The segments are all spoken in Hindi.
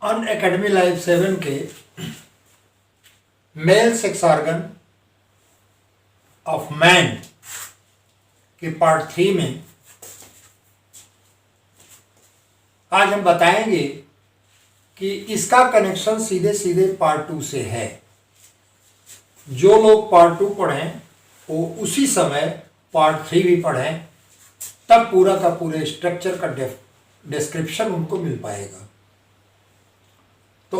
अन एकेडमी लाइव 7 के mail sex organ of man के पार्ट 3 में आज हम बताएंगे कि इसका कनेक्शन सीधे सीधे पार्ट 2 से है। जो लोग पार्ट 2 पढ़ें वो उसी समय पार्ट 3 भी पढ़ें, तब पूरा का पूरे स्ट्रक्चर का डिस्क्रिप्शन उनको मिल पाएगा। तो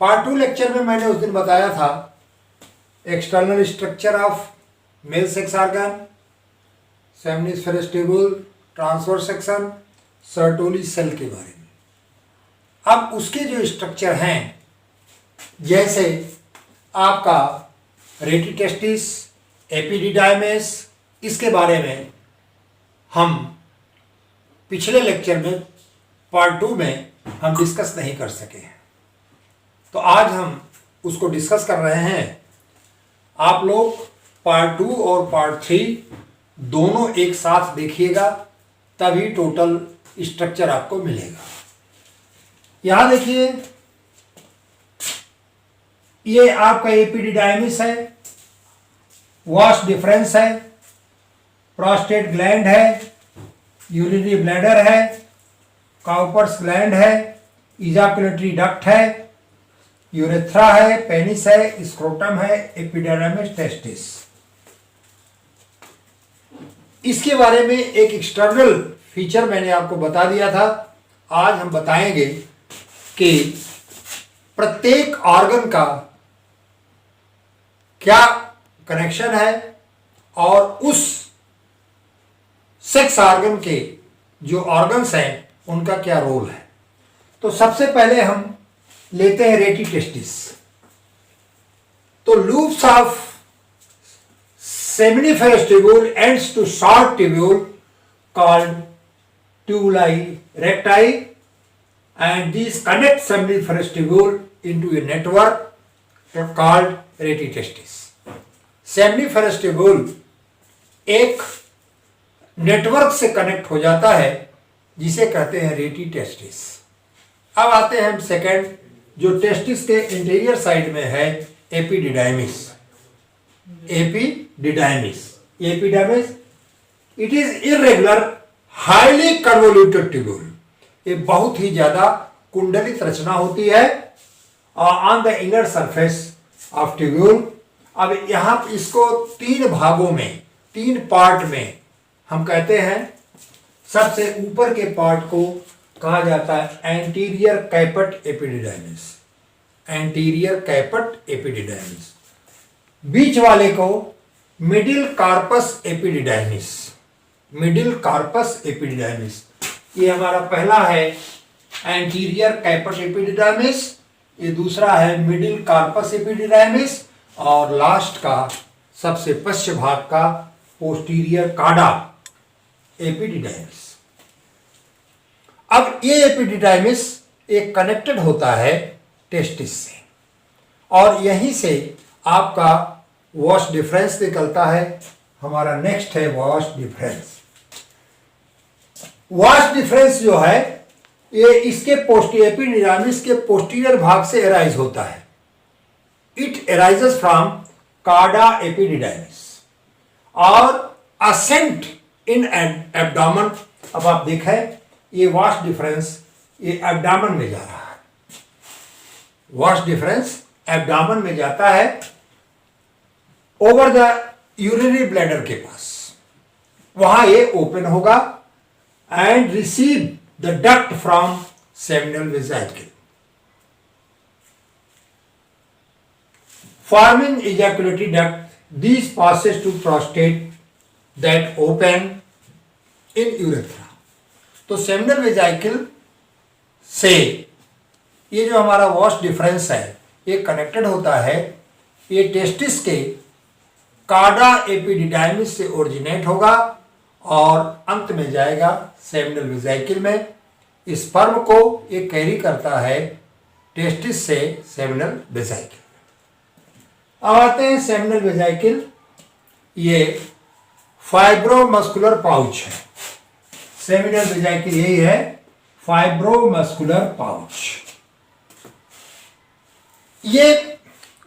पार्ट 2 लेक्चर में मैंने उस दिन बताया था external structure of male sex organ, seminiferous tubule, transverse section, Sertoli cell के बारे में। अब उसके जो स्ट्रक्चर हैं, जैसे आपका रेटिटेस्टिस, एपिडिडाइमिस, इसके बारे में हम पिछले लेक्चर में पार्ट 2 में हम डिस्कस नहीं कर सके हैं, तो आज हम उसको डिस्कस कर रहे हैं। आप लोग पार्ट 2 और पार्ट 3 दोनों एक साथ देखिएगा, तभी टोटल स्ट्रक्चर आपको मिलेगा। यहां देखिए, ये आपका एपिडिडाइमिस है, वास डिफरेंस है, प्रोस्टेट ग्लैंड है, यूरिनरी ब्लैडर है, काउपर्स ग्लैंड है, इजाकुलेटरी डक्ट है, यूरेथ्रा है, पेनिस है, स्क्रोटम है, एपिडर्मिस, टेस्टिस। इसके बारे में एक एक्सटर्नल फीचर मैंने आपको बता दिया था। आज हम बताएंगे कि प्रत्येक ऑर्गन का क्या कनेक्शन है और उस सेक्स ऑर्गन के जो ऑर्गन्स हैं उनका क्या रोल है। तो सबसे पहले हम लेते हैं रेटिटेस्टिस। तो loops of seminiferous tubule ends to short tubule called tubuli recti, and these connect seminiferous tubule into a network called retitestis. seminiferous tubule एक नेटवर्क से कनेक्ट हो जाता है जिसे कहते हैं रेटिटेस्टिस। अब आते हैं हम सेकेंड, जो टेस्टिस के इंटीरियर साइड में है, epididymis. Epididymis, it is irregular highly convoluted tubule. ये बहुत ही ज्यादा कुंडलित रचना होती है on the inner surface of tubule. अब यहां इसको 3 भागों में, 3 पार्ट में हम कहते हैं। सबसे ऊपर के पार्ट को कहा जाता है anterior caput epididymis, anterior caput epididymis. बीच वाले को middle corpus epididymis, middle corpus epididymis. ये हमारा पहला है एंटीरियर कैपट एपिडिडाइमिस, ये दूसरा है मिडिल कार्पस एपिडिडाइमिस, और लास्ट का सबसे पश्चिम भाग का पोस्टीरियर काडा एपिडिडाइमिस। अब ये एपिडिडाइमिस एक कनेक्टेड होता है टेस्टिस से, और यहीं से आपका वॉश डिफरेंस निकलता है। हमारा नेक्स्ट है वॉश डिफरेंस। वॉश डिफरेंस जो है ये इसके एपिडिडाइमिस के पोस्टीरियर भाग से एराइज होता है। इट एराइजेस फ्रॉम कार्डा एपिडिडाइमिस और असेंट इन एब्डोमेन। अब आप देखें, ये वॉश डिफरेंस ये एब्डोमेन में जा रहा है, वॉश डिफरेंस एब्डोमेन में जाता है, ओवर द यूरिनरी ब्लैडर के पास। वहां ये ओपन होगा and receive the duct from seminal vesicle, forming ejaculatory duct. These passes to prostate that open in urethra. तो सेमिनल वेसिकल से ये जो हमारा वॉश डिफरेंस है ये कनेक्टेड होता है। ये टेस्टिस के कार्डा एपिडिडाइमिस से ओरिजिनेट होगा और अंत में जाएगा सेमिनल वेसिकल में। स्पर्म को ये कैरी करता है टेस्टिस से सेमिनल वेसिकल। अब आते हैं सेमिनल वेसिकल। ये फाइब्रोमस्कुलर पाउच है। सेमिनल वेसिकल यही है, फाइब्रोमस्कुलर पाउच। ये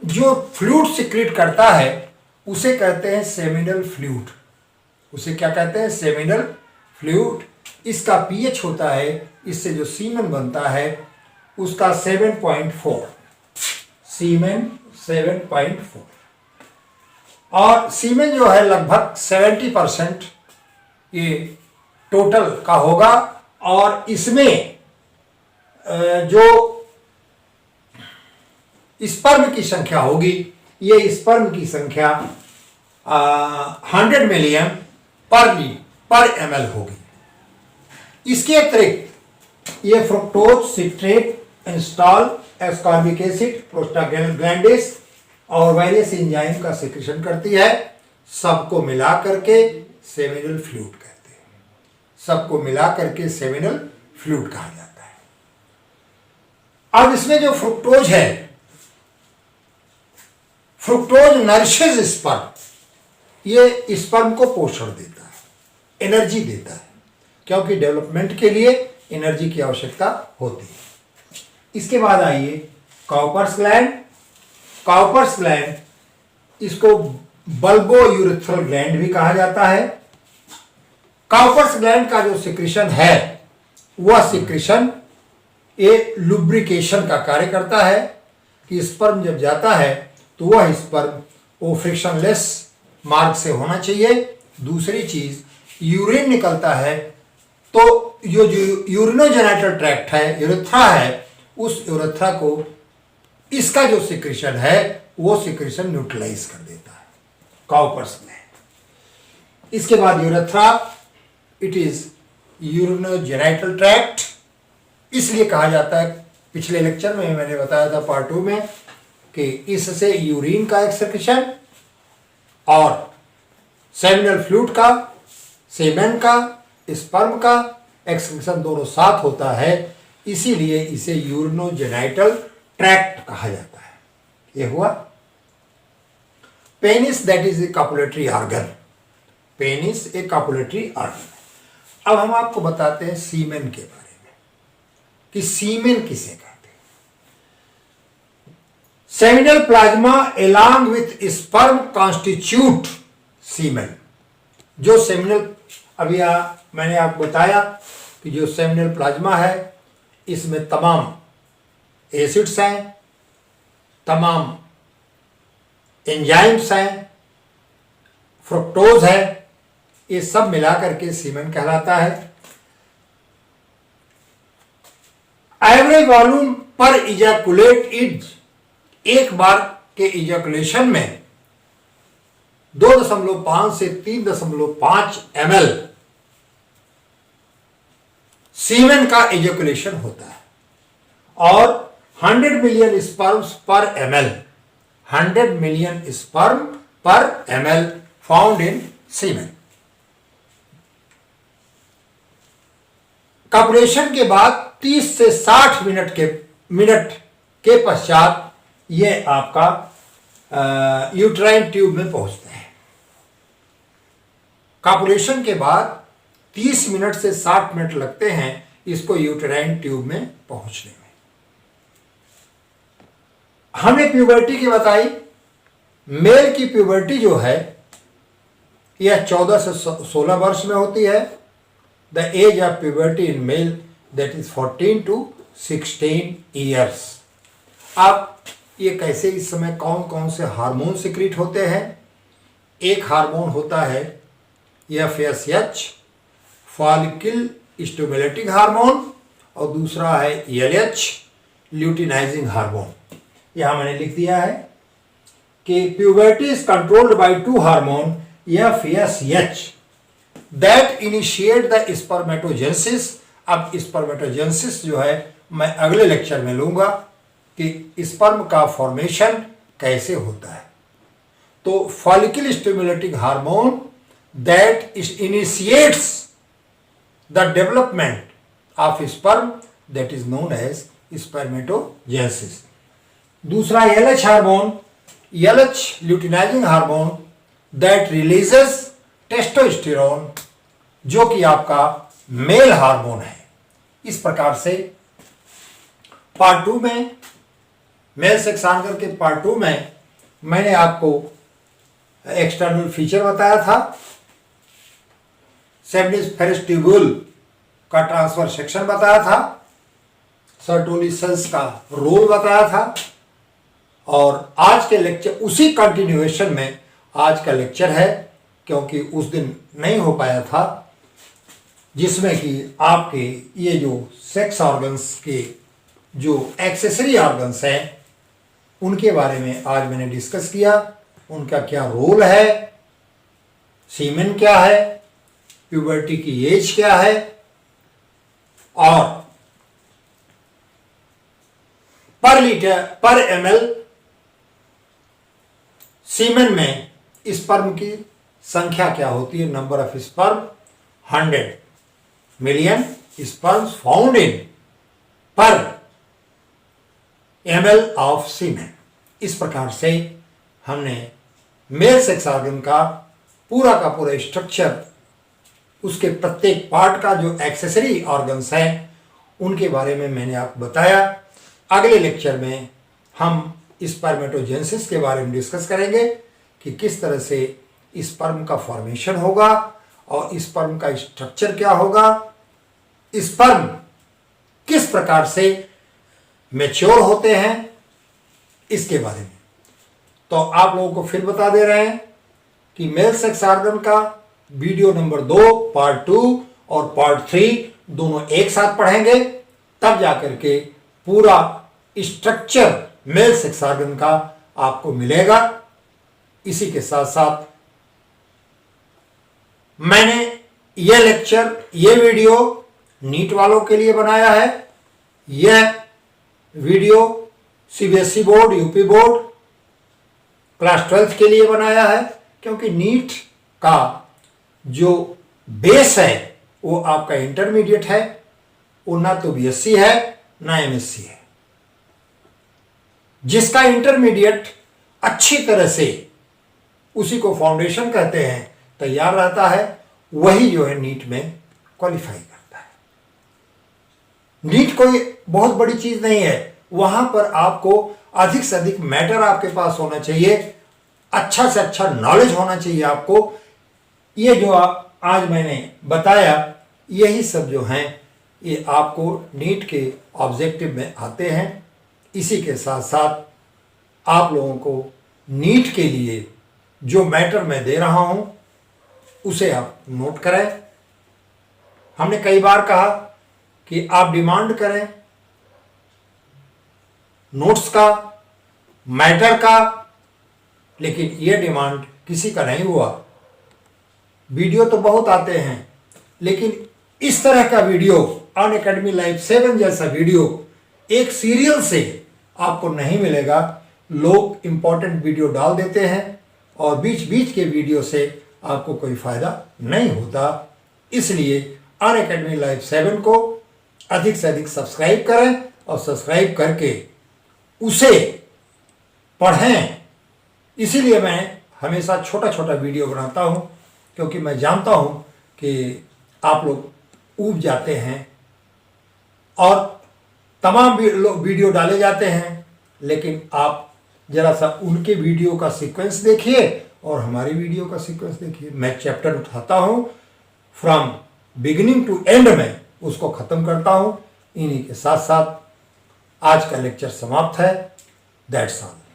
जो फ्लूइड सिक्रीट करता है उसे कहते हैं सेमिनल फ्लूइड। उसे क्या कहते हैं? Seminal fluid. इसका पीएच होता है, इससे जो सीमेन बनता है उसका 7.4, सीमेन 7.4। और सीमेन जो है लगभग 70% ये टोटल का होगा। और इसमें जो स्पर्म की संख्या होगी, ये स्पर्म की संख्या 100 मिलियन पर ml होगी। इसके अतिरिक्त ये फ्रुक्टोज, सिट्रेट, इंस्टॉल, एस्कॉर्बिक एसिड, प्रोस्टाग्लैंडिस और वेरियस एंजाइम का सिक्रेशन करती है। सबको मिला करके सेमिनल फ्लूइड कहते हैं। सबको मिला करके सेमिनल फ्लूइड कहा जाता है। अब इसमें जो फ्रुक्टोज है, फ्रुक्टोज नरिशेज स्पर्म, ये स्पर्म को पोषण देता है, एनर्जी देता है, क्योंकि डेवलपमेंट के लिए एनर्जी की आवश्यकता होती है। इसके बाद आइए काउपर्स ग्लैंड। काउपर्स ग्लैंड, इसको बल्बो यूरेथ्रल ग्लैंड भी कहा जाता है। काउपर्स ग्लैंड का जो सिक्रेशन है वह सिक्रेशन ये लुब्रिकेशन का कार्य करता है कि स्पर्म जब जाता है तो वह स्पर्म वो फ्रिक्शनलेस मार्ग से होना चाहिए। दूसरी चीज, यूरिन निकलता है तो जो यूरिनोजेनिटल ट्रैक्ट है, यूरेथ्रा है, उस यूरेथ्रा को इसका जो सिक्रेशन है वो सिक्रेशन न्यूट्रलाइज कर देता है काउपर्स ग्लैंड। इसके बाद urethra, it is urinogenital tract, इसलिए कहा जाता है, पिछले लेक्चर में मैंने बताया था पार्ट 2 में, कि इससे यूरिन का एक्सक्रीशन और सेमिनल फ्लूइड का, सेमेन का, स्पर्म का एक्सक्रीशन दोनों साथ होता है। इसीलिए इसे यूरिनोजेनिटल ट्रैक्ट कहा जाता है। यह हुआ penis, that is a copulatory organ. Penis एक कॉपुलेटरी ऑर्गन है। अब हम आपको बताते हैं सीमेन के बारे में कि सीमेन किसे कहते हैं। Seminal plasma along with sperm constitute semen. जो सेमिनल, अभी मैंने आपको बताया कि जो सेमिनल प्लाज्मा है इसमें तमाम एसिड्स हैं, तमाम एंजाइम्स हैं, फ्रुक्टोज है, ये सब मिलाकर के सीमेन कहलाता है। एवरेज वॉल्यूम पर इजैकुलेट इज, एक बार के इजैकुलेशन में 2.5 से 3.5 ml सीमेन का इजैकुलेशन होता है। और 100 million sperms per ml, 100 million sperm per ml found in semen. Copulation के बाद 30 से 60 मिनट के पश्चात ये आपका यूट्राइन ट्यूब में पहुंचते हैं। कॉपुलेशन के बाद 30 मिनट से 60 मिनट लगते हैं इसको यूट्राइन ट्यूब में पहुंचने में। हमने प्यूबर्टी की बताई। मेल की प्यूबर्टी जो है यह 14 से 16 वर्ष में होती है। The age of puberty in male that is 14 to 16 years. अब ये कैसे, इस समय कौन कौन से हार्मोन सिक्रीट होते हैं? एक हार्मोन होता है FSH, फॉलिकल स्टिमुलेटिंग हार्मोन, और दूसरा है LH, ल्यूटिनाइजिंग हार्मोन। यहां मैंने लिख दिया है कि puberty is controlled by 2 hormone FSH that initiate the spermatogenesis. अब स्पर्मेटोजेनेसिस जो है मैं अगले लेक्चर में लूंगा कि स्पर्म का फॉर्मेशन कैसे होता है। तो follicle stimulating hormone that initiates the development of sperm that is known as spermatogenesis. दूसरा LH hormone, LH luteinizing hormone that releases testosterone, जो कि आपका मेल हार्मोन है। इस प्रकार से पार्ट 2 में मेल सेक्स ऑर्गन के पार्ट 2 में मैंने आपको एक्सटर्नल फीचर बताया था, सेमिनिफेरस ट्यूब्यूल का ट्रांसफर सेक्शन बताया था, सर्टोली सेल्स का रोल बताया था। और आज के लेक्चर उसी कंटिन्यूएशन में आज का लेक्चर है, क्योंकि उस दिन नहीं हो पाया था, जिसमें कि आपके ये जो सेक्स ऑर्गन्स के जो एक्सेसरी ऑर्गन्स हैं उनके बारे में आज मैंने डिस्कस किया। उनका क्या रोल है, सीमेन क्या है, प्यूबर्टी की एज क्या है, और पर लीटर पर एमएल सीमेन में स्पर्म की संख्या क्या होती है, number of sperm 100 million sperms found in पर ml ऑफ सीमेन। इस प्रकार से हमने मेल सेक्स ऑर्गन का पूरा स्ट्रक्चर, उसके प्रत्येक पार्ट का जो एक्सेसरी ऑर्गन्स हैं उनके बारे में मैंने आपको बताया। अगले लेक्चर में हम स्पर्मेटोजेनेसिस के बारे में डिस्कस करेंगे कि किस तरह से स्पर्म का फॉर्मेशन होगा और स्पर्म का स्ट्रक्चर क्या होगा, स्पर्म किस प्रकार से मैच्योर होते हैं, इसके बारे में। तो आप लोगों को फिर बता दे रहे हैं कि मेल सेक्स ऑर्गन का वीडियो नंबर 2 पार्ट 2 और पार्ट 3 दोनों एक साथ पढ़ेंगे, तब जाकर के पूरा स्ट्रक्चर मेल सेक्स ऑर्गन का आपको मिलेगा। इसी के साथ साथ मैंने यह लेक्चर, यह वीडियो नीट वालों के लिए बनाया है। यह video CBSE board, UP board, class 12 के लिए बनाया है, क्योंकि नीट का जो बेस है वो आपका इंटरमीडिएट है, वो ना तो बीएससी है ना एमएससी है। जिसका इंटरमीडिएट अच्छी तरह से, उसी को फाउंडेशन कहते हैं, तैयार रहता है, वही जो है नीट में क्वालिफाई करता है। नीट कोई बहुत बड़ी चीज नहीं है, वहां पर आपको अधिक से अधिक मैटर आपके पास होना चाहिए, अच्छा से अच्छा नॉलेज होना चाहिए आपको। ये जो आज मैंने बताया, यही सब जो हैं ये आपको नीट के ऑब्जेक्टिव में आते हैं। इसी के साथ साथ आप लोगों को नीट के लिए जो मैटर मैं दे रहा हूं उसे आप नोट करें। हमने कई बार कहा कि आप डिमांड करें नोट्स का, मैटर का, लेकिन यह डिमांड किसी का नहीं हुआ। वीडियो तो बहुत आते हैं, लेकिन इस तरह का वीडियो, अनअकैडमी लाइव 7 जैसा वीडियो एक सीरियल से आपको नहीं मिलेगा। लोग इंपॉर्टेंट वीडियो डाल देते हैं और बीच बीच के वीडियो से आपको कोई फायदा नहीं होता। इसलिए अनअकैडमी लाइव 7 को अधिक से अधिक सब्सक्राइब करें और सब्सक्राइब करके उसे पढ़ें। इसीलिए मैं हमेशा छोटा छोटा वीडियो बनाता हूं, क्योंकि मैं जानता हूं कि आप लोग ऊब जाते हैं और तमाम वीडियो डाले जाते हैं, लेकिन आप जरा सा उनके वीडियो का सीक्वेंस देखिए और हमारी वीडियो का सीक्वेंस देखिए। मैं चैप्टर उठाता हूं, फ्रॉम बिगिनिंग टू एंड में उसको ख़त्म करता हूं। इन्हीं के साथ साथ आज का लेक्चर समाप्त है। That's all.